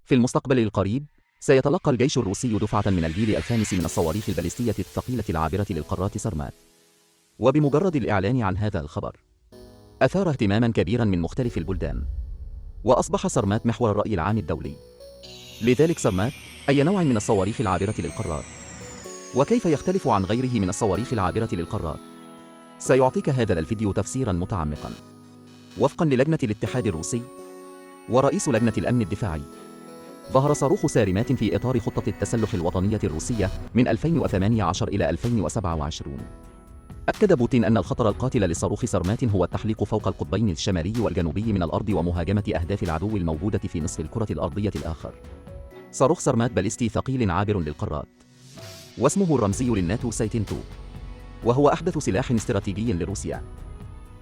في المستقبل القريب، سيتلقى الجيش الروسي دفعة من الجيل الخامس من الصواريخ البالستية الثقيلة العابرة للقارات سارمات. وبمجرد الإعلان عن هذا الخبر، أثار اهتماما كبيرا من مختلف البلدان، وأصبح سارمات محور الرأي العام الدولي. لذلك سارمات أي نوع من الصواريخ العابرة للقارات؟ وكيف يختلف عن غيره من الصواريخ العابرة للقارات؟ سيعطيك هذا الفيديو تفسيرا متعمقا. وفقا للجنة الاتحاد الروسي ورئيس لجنة الأمن الدفاعي، ظهر صاروخ سارمات في إطار خطة التسلح الوطنية الروسية من 2018 إلى 2027. أكد بوتين أن الخطر القاتل لصاروخ سارمات هو التحليق فوق القطبين الشمالي والجنوبي من الأرض ومهاجمة أهداف العدو الموجودة في نصف الكرة الأرضية الآخر. صاروخ سارمات باليستي ثقيل عابر للقارات، واسمه الرمزي للناتو سايتين 2، وهو أحدث سلاح استراتيجي لروسيا،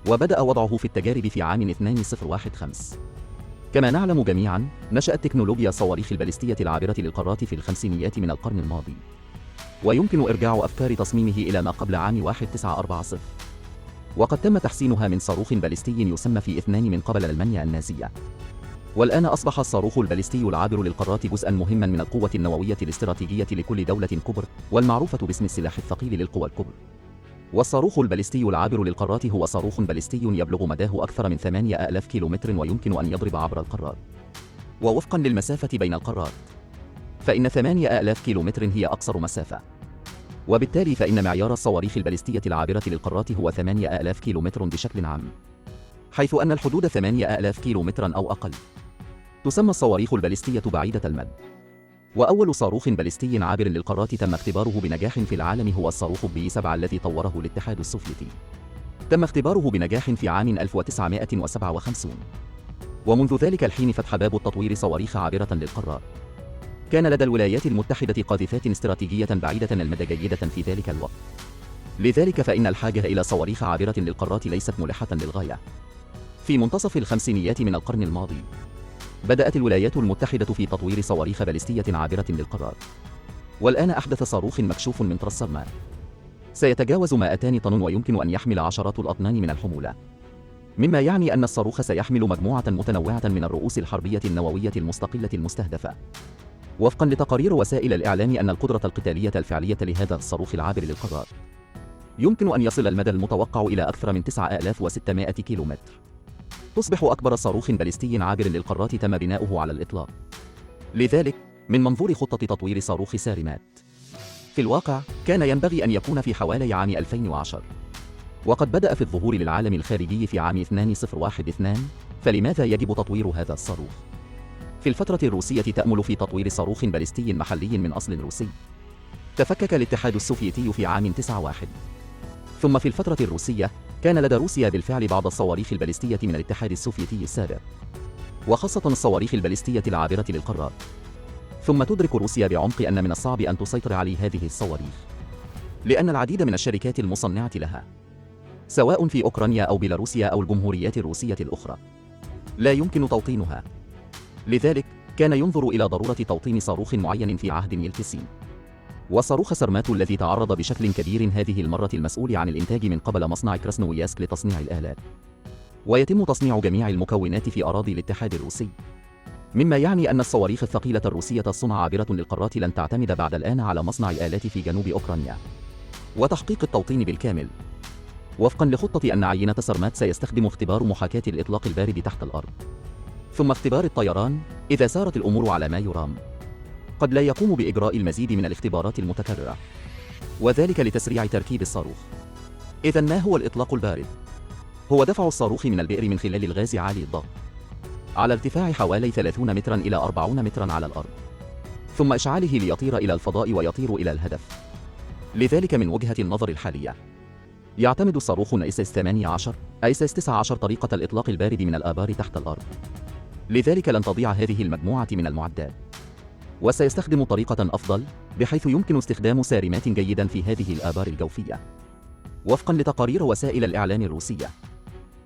وبدأ وضعه في التجارب في عام 2015. كما نعلم جميعا، نشأت تكنولوجيا الصواريخ البالستية العابرة للقارات في الخمسينيات من القرن الماضي، ويمكن إرجاع أفكار تصميمه إلى ما قبل عام 1940، وقد تم تحسينها من صاروخ باليستي يسمى في 2 من قبل ألمانيا النازية. والآن أصبح الصاروخ البالستي العابر للقارات جزءا مهما من القوة النووية الاستراتيجية لكل دولة كبرى، والمعروفة باسم السلاح الثقيل للقوى الكبرى. والصاروخ البالستي العابر للقارات هو صاروخ باليستي يبلغ مداه أكثر من 8000 كيلومتر ويمكن أن يضرب عبر القارات. ووفقا للمسافة بين القارات، فإن 8000 كيلومتر هي أقصر مسافة، وبالتالي فإن معيار الصواريخ البالستية العابرة للقارات هو 8000 كيلومتر بشكل عام، حيث أن الحدود 8000 كيلومترا أو أقل. تسمى الصواريخ البالستية بعيدة المدى. وأول صاروخ باليستي عابر للقارات تم اختباره بنجاح في العالم هو الصاروخ B7 الذي طوره الاتحاد السوفيتي. تم اختباره بنجاح في عام 1957، ومنذ ذلك الحين فتح باب التطوير صواريخ عابرة للقارات. كان لدى الولايات المتحدة قاذفات استراتيجية بعيدة المدى جيدة في ذلك الوقت، لذلك فإن الحاجة إلى صواريخ عابرة للقارات ليست ملحة للغاية. في منتصف الخمسينيات من القرن الماضي، بدأت الولايات المتحدة في تطوير صواريخ باليستية عابرة للقارات، والآن أحدث صاروخ مكشوف من طراز سارمات سيتجاوز 200 طن ويمكن أن يحمل عشرات الأطنان من الحمولة، مما يعني أن الصاروخ سيحمل مجموعة متنوعة من الرؤوس الحربية النووية المستقلة المستهدفة. وفقا لتقارير وسائل الإعلام، أن القدرة القتالية الفعلية لهذا الصاروخ العابر للقارات يمكن أن يصل المدى المتوقع إلى أكثر من 9600 كيلومتر. تصبح أكبر صاروخ باليستي عابر للقارات تم بناؤه على الإطلاق. لذلك، من منظور خطة تطوير صاروخ سارمات، في الواقع كان ينبغي أن يكون في حوالي عام 2010، وقد بدأ في الظهور للعالم الخارجي في عام 2012. فلماذا يجب تطوير هذا الصاروخ؟ في الفترة الروسية تأمل في تطوير صاروخ باليستي محلي من أصل روسي. تفكك الاتحاد السوفيتي في عام 91، ثم في الفترة الروسية كان لدى روسيا بالفعل بعض الصواريخ البالستية من الاتحاد السوفيتي السابق، وخاصة الصواريخ البالستية العابرة للقارات. ثم تدرك روسيا بعمق أن من الصعب أن تسيطر على هذه الصواريخ، لأن العديد من الشركات المصنعة لها، سواء في أوكرانيا أو بيلاروسيا أو الجمهوريات الروسية الأخرى، لا يمكن توطينها. لذلك كان ينظر إلى ضرورة توطين صاروخ معين في عهد يلتسين. وصاروخ سارمات الذي تعرض بشكل كبير هذه المرة المسؤول عن الإنتاج من قبل مصنع كراسنوياسك لتصنيع الآلات، ويتم تصنيع جميع المكونات في أراضي الاتحاد الروسي، مما يعني أن الصواريخ الثقيلة الروسية الصنع عابرة للقارات لن تعتمد بعد الآن على مصنع الآلات في جنوب أوكرانيا وتحقيق التوطين بالكامل. وفقا لخطة أن عينة سارمات سيستخدم اختبار محاكاة الإطلاق البارد تحت الأرض، ثم اختبار الطيران إذا سارت الأمور على ما يرام. قد لا يقوم بإجراء المزيد من الاختبارات المتكررة، وذلك لتسريع تركيب الصاروخ. إذن ما هو الإطلاق البارد؟ هو دفع الصاروخ من البئر من خلال الغاز عالي الضغط على ارتفاع حوالي 30 مترا إلى 40 مترا على الأرض، ثم إشعاله ليطير إلى الفضاء ويطير إلى الهدف. لذلك من وجهة النظر الحالية، يعتمد الصاروخ ISS-18 ISS-19 طريقة الإطلاق البارد من الآبار تحت الأرض، لذلك لن تضيع هذه المجموعة من المعدات، وسيستخدم طريقة أفضل بحيث يمكن استخدام سارمات جيدا في هذه الآبار الجوفية. وفقا لتقارير وسائل الإعلام الروسية،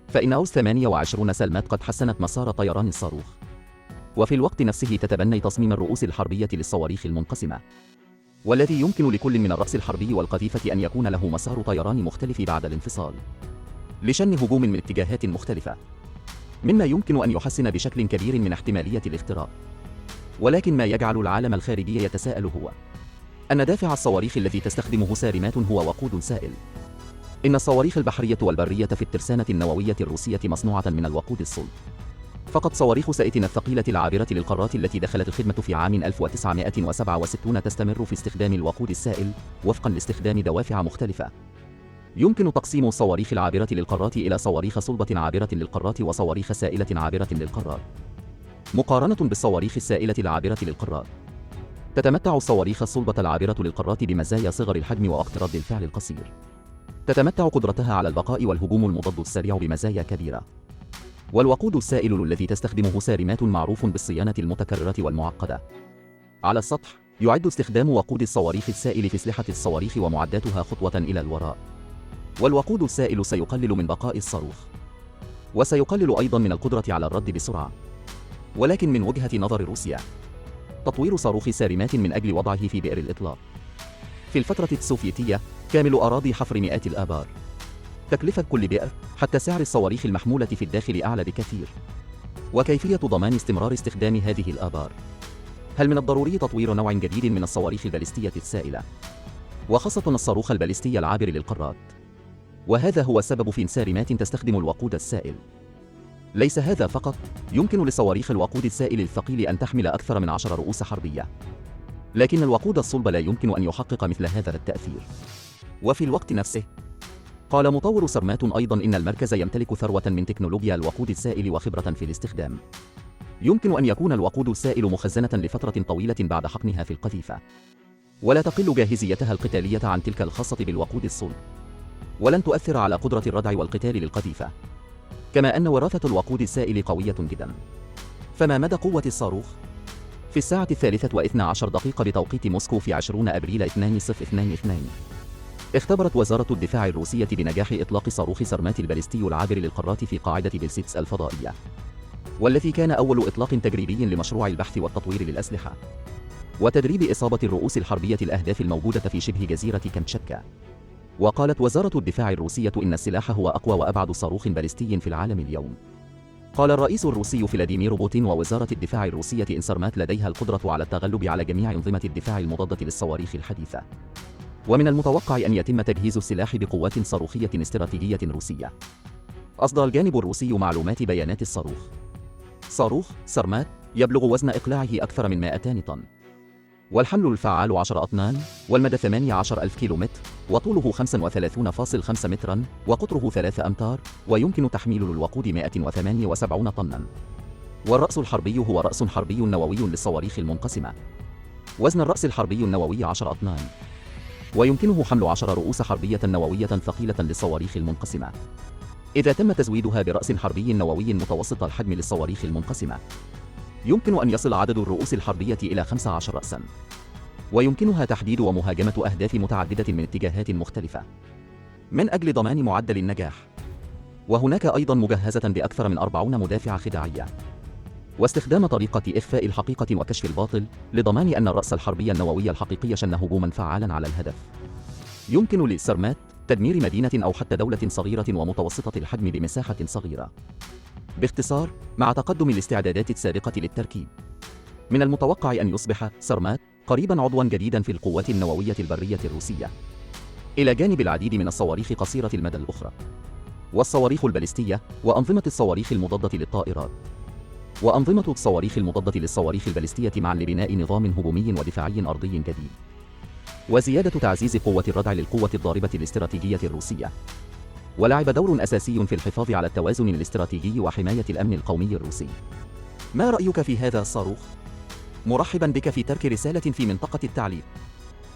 فإن أوس 28 سارمات قد حسنت مسار طيران الصاروخ، وفي الوقت نفسه تتبني تصميم الرؤوس الحربية للصواريخ المنقسمة، والذي يمكن لكل من الرأس الحربي والقذيفة أن يكون له مسار طيران مختلف بعد الانفصال لشن هجوم من اتجاهات مختلفة، مما يمكن أن يحسن بشكل كبير من احتمالية الاختراق. ولكن ما يجعل العالم الخارجي يتساءل هو أن دافع الصواريخ الذي تستخدمه سارمات هو وقود سائل. إن الصواريخ البحرية والبرية في الترسانة النووية الروسية مصنوعة من الوقود الصلب. فقط صواريخ سائتنا الثقيلة العابرة للقارات التي دخلت الخدمة في عام 1967 تستمر في استخدام الوقود السائل وفقا لاستخدام دوافع مختلفة. يمكن تقسيم الصواريخ العابرة للقارات إلى صواريخ صلبة عابرة للقارات وصواريخ سائلة عابرة للقارات. مقارنة بالصواريخ السائلة العابرة للقارات، تتمتع الصواريخ الصلبة العابرة للقارات بمزايا صغر الحجم ووقت رد الفعل القصير. تتمتع قدرتها على البقاء والهجوم المضاد السريع بمزايا كبيرة. والوقود السائل الذي تستخدمه سارمات معروف بالصيانة المتكررة والمعقدة. على السطح، يعد استخدام وقود الصواريخ السائل في أسلحة الصواريخ ومعداتها خطوة إلى الوراء. والوقود السائل سيقلل من بقاء الصاروخ، وسيقلل أيضا من القدرة على الرد بسرعة. ولكن من وجهة نظر روسيا، تطوير صاروخ سارمات من أجل وضعه في بئر الإطلاق. في الفترة السوفيتية، كامل أراضي حفر مئات الآبار. تكلفة كل بئر حتى سعر الصواريخ المحمولة في الداخل أعلى بكثير. وكيفية ضمان استمرار استخدام هذه الآبار؟ هل من الضروري تطوير نوع جديد من الصواريخ البالستية السائلة، وخاصة الصاروخ البالستي العابر للقارات؟ وهذا هو السبب في إن سارمات تستخدم الوقود السائل. ليس هذا فقط، يمكن لصواريخ الوقود السائل الثقيل أن تحمل أكثر من 10 رؤوس حربية. لكن الوقود الصلب لا يمكن أن يحقق مثل هذا التأثير. وفي الوقت نفسه، قال مطور سرمات أيضا إن المركز يمتلك ثروة من تكنولوجيا الوقود السائل وخبرة في الاستخدام. يمكن أن يكون الوقود السائل مخزنة لفترة طويلة بعد حقنها في القذيفة، ولا تقل جاهزيتها القتالية عن تلك الخاصة بالوقود الصلب، ولن تؤثر على قدرة الردع والقتال للقذيفة. كما أن وراثة الوقود السائل قوية جدا. فما مدى قوة الصاروخ؟ في الساعة 3:12 بتوقيت موسكو في 20 أبريل 2022، اختبرت وزارة الدفاع الروسية بنجاح إطلاق صاروخ سرمات البالستي العابر للقارات في قاعدة بيلسيتس الفضائية، والذي كان أول إطلاق تجريبي لمشروع البحث والتطوير للأسلحة وتدريب إصابة الرؤوس الحربية الأهداف الموجودة في شبه جزيرة كامتشاتكا. وقالت وزارة الدفاع الروسية إن السلاح هو أقوى وأبعد صاروخ بالستي في العالم اليوم. قال الرئيس الروسي فلاديمير بوتين ووزارة الدفاع الروسية إن سرمات لديها القدرة على التغلب على جميع أنظمة الدفاع المضادة للصواريخ الحديثة، ومن المتوقع أن يتم تجهيز السلاح بقوات صاروخية استراتيجية روسية. أصدر الجانب الروسي معلومات بيانات الصاروخ. صاروخ سرمات يبلغ وزن إقلاعه أكثر من 200 طن، والحمل الفعال 10 أطنان، والمدى 18,000 كيلومتر، وطوله 35.5 مترا، وقطره 3 أمتار، ويمكن تحميل للوقود 178 طنا. والرأس الحربي هو رأس حربي نووي للصواريخ المنقسمة. وزن الرأس الحربي النووي 10 أطنان، ويمكنه حمل 10 رؤوس حربية نووية ثقيلة للصواريخ المنقسمة. إذا تم تزويدها برأس حربي نووي متوسط الحجم للصواريخ المنقسمة، يمكن أن يصل عدد الرؤوس الحربية إلى 15 رأساً، ويمكنها تحديد ومهاجمة أهداف متعددة من اتجاهات مختلفة من أجل ضمان معدل النجاح. وهناك أيضاً مجهزة بأكثر من 40 مدافع خداعية، واستخدام طريقة إخفاء الحقيقة وكشف الباطل لضمان أن الرأس الحربي النووي الحقيقي شن هجوماً فعالاً على الهدف. يمكن للسرمات تدمير مدينة أو حتى دولة صغيرة ومتوسطة الحجم بمساحة صغيرة. باختصار، مع تقدم الاستعدادات السابقة للتركيب، من المتوقع أن يصبح سرمات قريباً عضواً جديداً في القوات النووية البرية الروسية، إلى جانب العديد من الصواريخ قصيرة المدى الأخرى، والصواريخ البالستية، وأنظمة الصواريخ المضادة للطائرات، وأنظمة الصواريخ المضادة للصواريخ البالستية معاً لبناء نظام هجومي ودفاعي أرضي جديد، وزيادة تعزيز قوة الردع للقوة الضاربة الاستراتيجية الروسية. ولعب دور أساسي في الحفاظ على التوازن الاستراتيجي وحماية الأمن القومي الروسي. ما رأيك في هذا الصاروخ؟ مرحبا بك في ترك رسالة في منطقة التعليق.